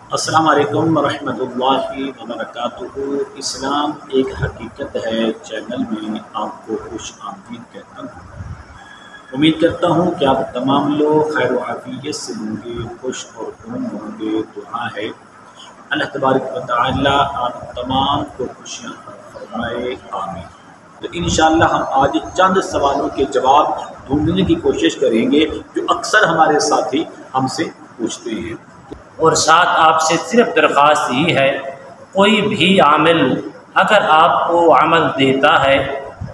السلام علیکم ورحمۃ اللہ وبرکاتہ۔ اسلام ایک حقیقت ہے چینل میں آپ کو خوش آمدید کہتا ہوں۔ امید کرتا ہوں کہ آپ تمام لوگ خیر و عافیت سے ہوں گے، خوش اور پرامن ہوں گے۔ دعا ہے اللہ تبارک و تعالی آپ تمام کو خوشیاں فرمائے، آمین۔ تو انشاءاللہ ہم آج چند سوالوں کے جواب ڈھونڈنے کی کوشش کریں گے جو اکثر ہمارے ساتھی ہم سے پوچھتے ہیں، اور ساتھ آپ سے صرف درخواست یہ ہے، کوئی بھی عامل اگر آپ کو عمل دیتا ہے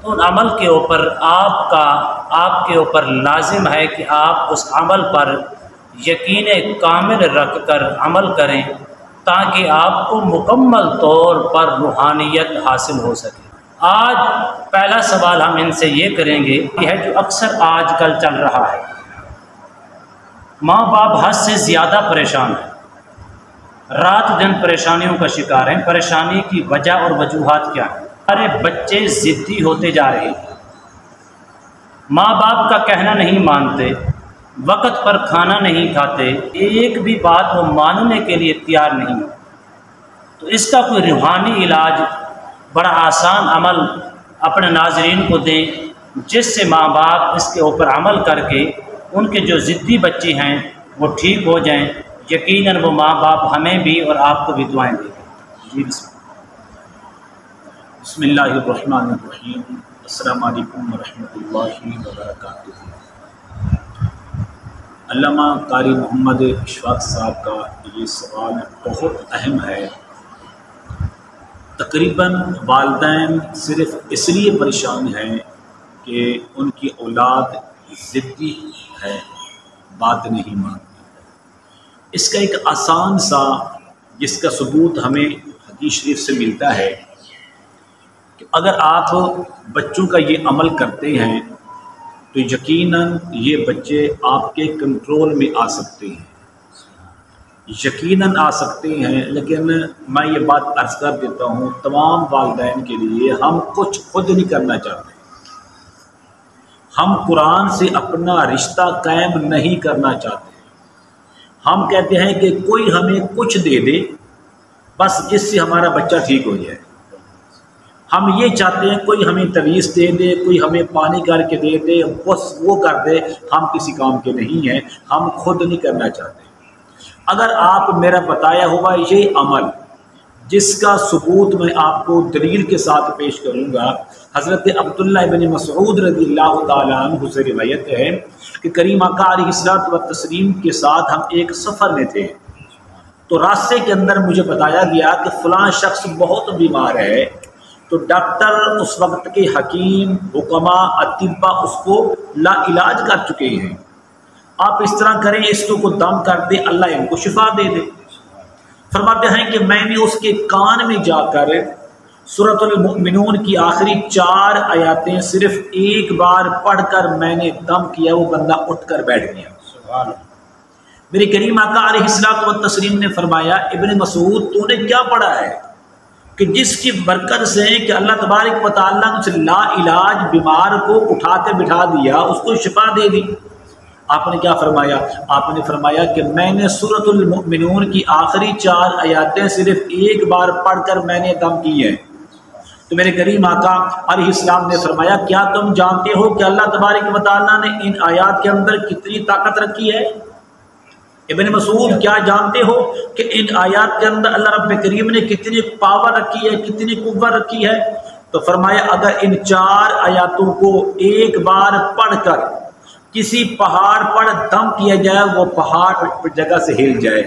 تو ان عمل کے اوپر آپ کے اوپر لازم ہے کہ آپ اس عمل پر یقین کامل رکھ کر عمل کریں تاکہ آپ کو مکمل طور پر روحانیت حاصل ہو سکے۔ آج پہلا سوال ہم ان سے یہ کریں گے، یہ ہے جو اکثر آج کل چل رہا ہے، ماں باپ حد سے زیادہ پریشان ہیں، رات دن پریشانیوں کا شکار ہیں۔ پریشانی کی وجہ اور وجوہات کیا ہیں؟ ہمارے بچے ضدی ہوتے جا رہے ہیں، ماں باپ کا کہنا نہیں مانتے، وقت پر کھانا نہیں کھاتے، ایک بھی بات وہ ماننے کے لیے تیار نہیں۔ تو اس کا کوئی روحانی علاج، بڑا آسان عمل اپنے ناظرین کو دیں جس سے ماں باپ اس کے اوپر عمل کر کے ان کے جو ضدی بچے ہیں وہ ٹھیک ہو جائیں۔ یقیناً وہ ماں باپ ہمیں بھی اور آپ کو بھی دعائیں دیں گے۔ جی بسم اللہ الرحمن الرحیم۔ السلام علیکم ورحمۃ اللہ وبرکاتہ۔ علامہ قاری محمد اشفاق صاحب کا یہ سوال بہت اہم ہے۔ تقریباً والدین صرف اس لیے پریشان ہیں کہ ان کی اولاد ضدی ہے، بات نہیں مانتی۔ اس کا ایک آسان سا جس کا ثبوت ہمیں حدیث شریف سے ملتا ہے کہ اگر آپ بچوں کا یہ عمل کرتے ہیں تو یقیناً یہ بچے آپ کے کنٹرول میں آ سکتے ہیں، یقیناً آ سکتے ہیں۔ لیکن میں یہ بات عرض کر دیتا ہوں تمام والدین کے لیے، ہم کچھ خود نہیں کرنا چاہتے، ہم قرآن سے اپنا رشتہ قائم نہیں کرنا چاہتے۔ ہم کہتے ہیں کہ کوئی ہمیں کچھ دے دے بس جس سے ہمارا بچہ ٹھیک ہو جائے۔ ہم یہ چاہتے ہیں کوئی ہمیں تویز دے دے، کوئی ہمیں پانی کر کے دے دے، بس وہ کر دے۔ ہم کسی کام کے نہیں ہیں، ہم خود نہیں کرنا چاہتے۔ اگر آپ میرا بتایا ہوا یہ عمل جس کا ثبوت میں آپ کو دلیل کے ساتھ پیش کروں گا، حضرت عبداللہ ابن مسعود رضی اللہ تعالیٰ عنہ سے روایت ہے کہ کریم آقا علیہ الصلوۃ والتسلیم کے ساتھ ہم ایک سفر میں تھے، تو راستے کے اندر مجھے بتایا گیا کہ فلاں شخص بہت بیمار ہے، تو ڈاکٹر اس وقت کے حکیم، حکماء، اطباء اس کو لا علاج کر چکے ہیں، آپ اس طرح کریں اس کو دم کر دے، اللہ ان کو شفا دے دے۔ فرماتے ہیں کہ میں نے اس کے کان میں جا کر سورۃ المؤمنون کی آخری 4 آیاتیں صرف ایک بار پڑھ کر میں نے دم کیا، وہ بندہ اٹھ کر بیٹھ گیا۔ سبحان اللہ۔ میرے کریم آقا علیہ الصلوۃ والتسلیم نے فرمایا، ابن مسعود تو نے کیا پڑھا ہے کہ جس کی برکت سے کہ اللہ تبارک و تعالیٰ نے لا علاج بیمار کو اٹھا کے بٹھا دیا، اس کو شفا دے دی۔ آپ نے کیا فرمایا؟ آپ نے فرمایا کہ میں نے سورۃ المؤمنون کی آخری 4 آیاتیں صرف ایک بار پڑھ کر میں نے دم کی ہے۔ تو میرے کریم آقا علیہ السلام نے فرمایا، کیا تم جانتے ہو کہ اللہ تبارک و تعالیٰ نے ان آیات کے اندر کتنی طاقت رکھی ہے؟ ابن مسعود کیا جانتے ہو کہ ان آیات کے اندر اللہ رب کریم نے کتنی پاور رکھی ہے، کتنی قوت رکھی ہے؟ تو فرمایا اگر ان 4 آیاتوں کو ایک بار پڑھ کر کسی پہاڑ پر دم کیا جائے، وہ پہاڑ جگہ سے ہل جائے،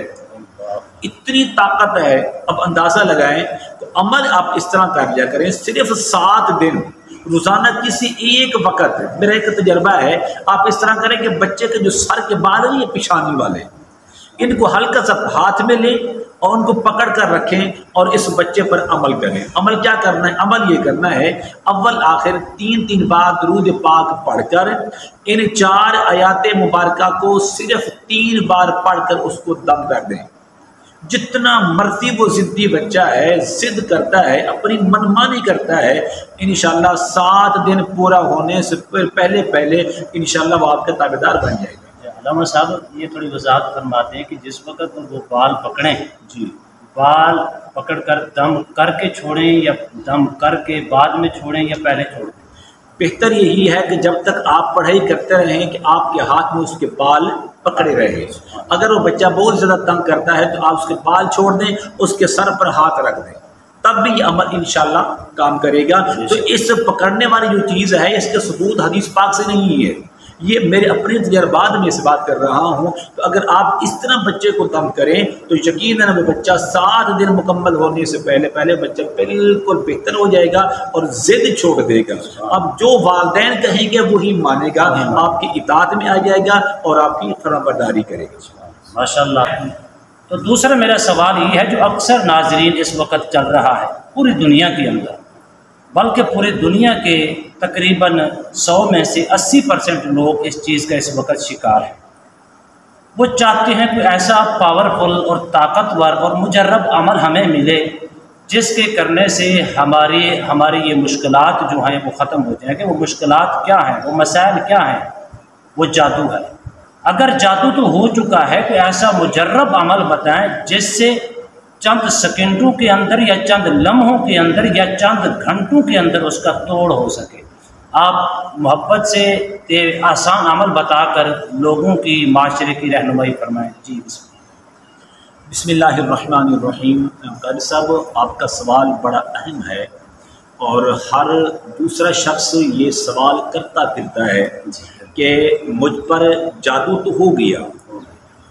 اتنی طاقت ہے۔ اب اندازہ لگائیں تو عمل آپ اس طرح کر لیا کریں، صرف 7 دن روزانہ کسی ایک وقت۔ میرا ایک تجربہ ہے، آپ اس طرح کریں کہ بچے کے جو سر کے بال ہیں یہ پیشانی والے، ان کو ہلکا سا ہاتھ میں لیں اور ان کو پکڑ کر رکھیں اور اس بچے پر عمل کریں۔ عمل کیا کرنا ہے؟ عمل یہ کرنا ہے اول آخر 3 بار درود پاک پڑھ کر ان 4 آیات مبارکہ کو صرف 3 بار پڑھ کر اس کو دم کر دیں۔ جتنا مرضی وہ ضدی بچہ ہے، ضد کرتا ہے، اپنی منمانی کرتا ہے، انشاءاللہ 7 دن پورا ہونے سے پہلے انشاءاللہ وہ آپ کا تابعدار بن جائے گا۔ علامہ صاحب یہ تھوڑی وضاحت فرماتے ہیں کہ جس وقت وہ بال پکڑیں جی بال پکڑ کر دم کر کے چھوڑیں یا دم کر کے بعد میں چھوڑیں یا پہلے چھوڑ دیں؟ بہتر یہی ہے کہ جب تک آپ پڑھائی کرتے رہیں کہ آپ کے ہاتھ میں اس کے بال پکڑے رہے. اگر وہ بچہ بہت زیادہ تنگ کرتا ہے تو آپ اس کے بال چھوڑ دیں, اس کے سر پر ہاتھ رکھ دیں, تب بھی یہ عمل انشاءاللہ کام کرے گا. تو اس پکڑنے والی جو چیز ہے اس کے ثبوت حدیث پاک سے نہیں ہے, یہ میرے اپنے تجربات میں اس بات کر رہا ہوں. تو اگر آپ اس طرح بچے کو دم کریں تو یقیناً وہ بچہ 7 دن مکمل ہونے سے پہلے بچہ بالکل بہتر ہو جائے گا اور ضد چھوڑ دے گا. اب جو والدین کہیں گے وہی مانے گا, آپ کی اطاعت میں آ جائے گا اور آپ کی فرمانبرداری کرے گا. ماشاءاللہ. تو دوسرا میرا سوال یہ ہے جو اکثر ناظرین اس وقت چل رہا ہے پوری دنیا کے اندر, بلکہ پوری دنیا کے تقریباً 100 میں سے 80% لوگ اس چیز کا اس وقت شکار ہیں. وہ چاہتے ہیں کوئی ایسا پاورفل اور طاقتور اور مجرب عمل ہمیں ملے جس کے کرنے سے ہماری یہ مشکلات جو ہیں وہ ختم ہو جائیں. کہ وہ مشکلات کیا ہیں, وہ مسائل کیا ہیں؟ وہ جادو ہے. اگر جادو تو ہو چکا ہے تو ایسا مجرب عمل بتائیں جس سے چند سیکنڈوں کے اندر یا چند لمحوں کے اندر یا چند گھنٹوں کے اندر اس کا توڑ ہو سکے. آپ محبت سے آسان عمل بتا کر لوگوں کی معاشرے کی رہنمائی فرمائیں. جی بسم اللہ الرحمن الرحیم. قاری صاحب آپ کا سوال بڑا اہم ہے اور ہر دوسرا شخص یہ سوال کرتا پھرتا ہے کہ مجھ پر جادو تو ہو گیا,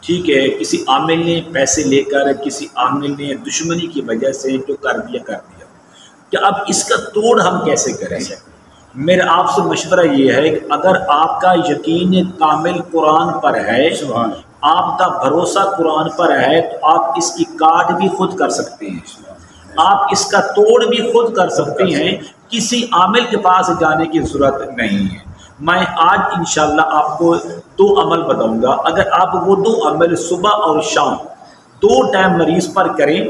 ٹھیک ہے, کسی عامل نے پیسے لے کر, کسی عامل نے دشمنی کی وجہ سے جو کر دیا کہ اب اس کا توڑ ہم کیسے کریں. میرا آپ سے مشورہ یہ ہے کہ اگر آپ کا یقین کامل قرآن پر ہے, آپ کا بھروسہ قرآن پر ہے, تو آپ اس کی کاٹ بھی خود کر سکتے ہیں, آپ اس کا توڑ بھی خود کر سکتے ہیں, کسی عامل کے پاس جانے کی ضرورت نہیں ہے. میں آج انشاءاللہ آپ کو 2 عمل بتاؤں گا. اگر آپ وہ 2 عمل صبح اور شام 2 ٹائم مریض پر کریں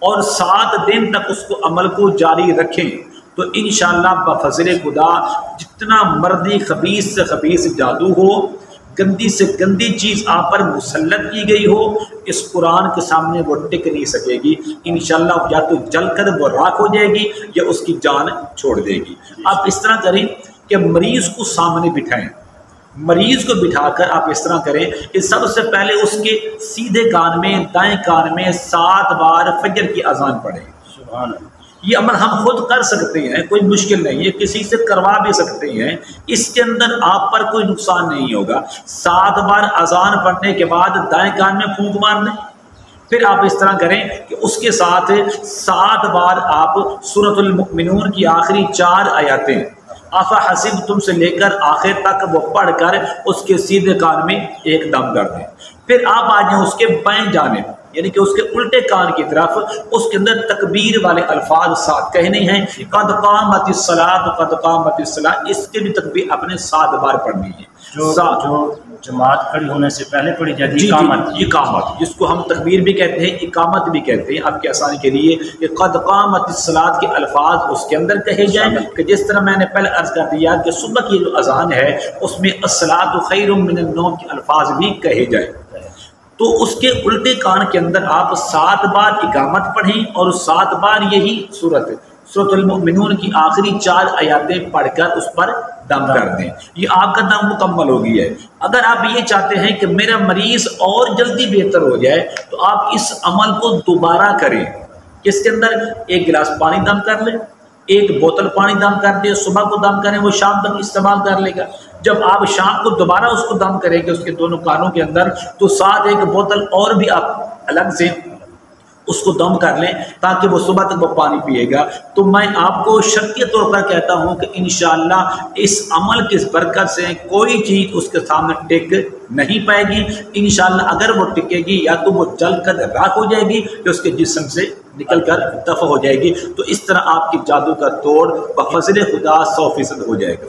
اور 7 دن تک اس کو عمل کو جاری رکھیں تو انشاءاللہ بفضل خدا جتنا مرضی خبیث سے خبیث جادو ہو, گندی سے گندی چیز آپ پر مسلط کی گئی ہو, اس قرآن کے سامنے وہ ٹک نہیں سکے گی. انشاءاللہ یا تو جل کر وہ راکھ ہو جائے گی یا اس کی جان چھوڑ دے گی. آپ اس طرح کریں کہ مریض کو سامنے بٹھائیں, مریض کو بٹھا کر آپ اس طرح کریں کہ سب سے پہلے اس کے سیدھے کان میں دائیں کان میں 7 بار فجر کی اذان پڑھیں. سبحان اللہ. یہ عمل ہم خود کر سکتے ہیں, کوئی مشکل نہیں ہے, کسی سے کروا بھی سکتے ہیں, اس کے اندر آپ پر کوئی نقصان نہیں ہوگا. 7 بار اذان پڑھنے کے بعد دائیں کان میں پھونک مار لیں. پھر آپ اس طرح کریں کہ اس کے ساتھ 7 بار آپ سورۃ المؤمنون کی آخری 4 آیاتیں افحسبتم سے لے کر آخر تک وہ پڑھ کر اس کے سیدھے کان میں ایک دم کر دیں. پھر آپ آ جائیں اس کے بائیں جانب, یعنی کہ اس کے الٹے کان کی طرف, اس کے اندر تکبیر والے الفاظ ساتھ کہنے ہیں, قد قامت الصلاۃ قد قامت الصلاۃ, اس کے بھی تکبیر اپنے 7 بار پڑھنی ہے. جو جماعت کھڑی ہونے سے پہلے پڑھی جاتی ہے اقامت, جس کو ہم تکبیر بھی کہتے ہیں, اقامت بھی کہتے ہیں. آپ کی آسانی کے لیے کہ قد قامت الصلاۃ کے الفاظ اس کے اندر کہے جائیں, کہ جس طرح میں نے پہلے عرض کر دیا کہ صبح کی جو اذان ہے اس میں الصلاۃ خیر من النوم کے الفاظ بھی کہے جائیں. تو اس کے الٹے کان کے اندر آپ 7 بار اقامت پڑھیں اور 7 بار یہی سورۃ المؤمنون کی آخری 4 آیاتیں پڑھ کر اس پر دم کر دیں. یہ آپ کا دم مکمل ہو گیا ہے. اگر آپ یہ چاہتے ہیں کہ میرا مریض اور جلدی بہتر ہو جائے تو آپ اس عمل کو دوبارہ کریں. اس کے اندر 1 گلاس پانی دم کر لیں, 1 بوتل پانی دم کر دیں, صبح کو دم کریں, وہ شام تک استعمال کر لے گا. جب آپ شام کو دوبارہ اس کو دم کریں گے اس کے دونوں کانوں کے اندر, تو ساتھ 1 بوتل اور بھی آپ الگ سے اس کو دم کر لیں تاکہ وہ صبح تک وہ پانی پیے گا. تو میں آپ کو شرعی طور پر کہتا ہوں کہ انشاءاللہ اس عمل کی برکت سے کوئی چیز اس کے سامنے ٹک نہیں پائے گی. انشاءاللہ اگر وہ ٹکے گی یا تو وہ جل کر راکھ ہو جائے گی یا اس کے جسم سے نکل کر دفع ہو جائے گی. تو اس طرح آپ کی جادو کا توڑ بفضل خدا 100% ہو جائے گا.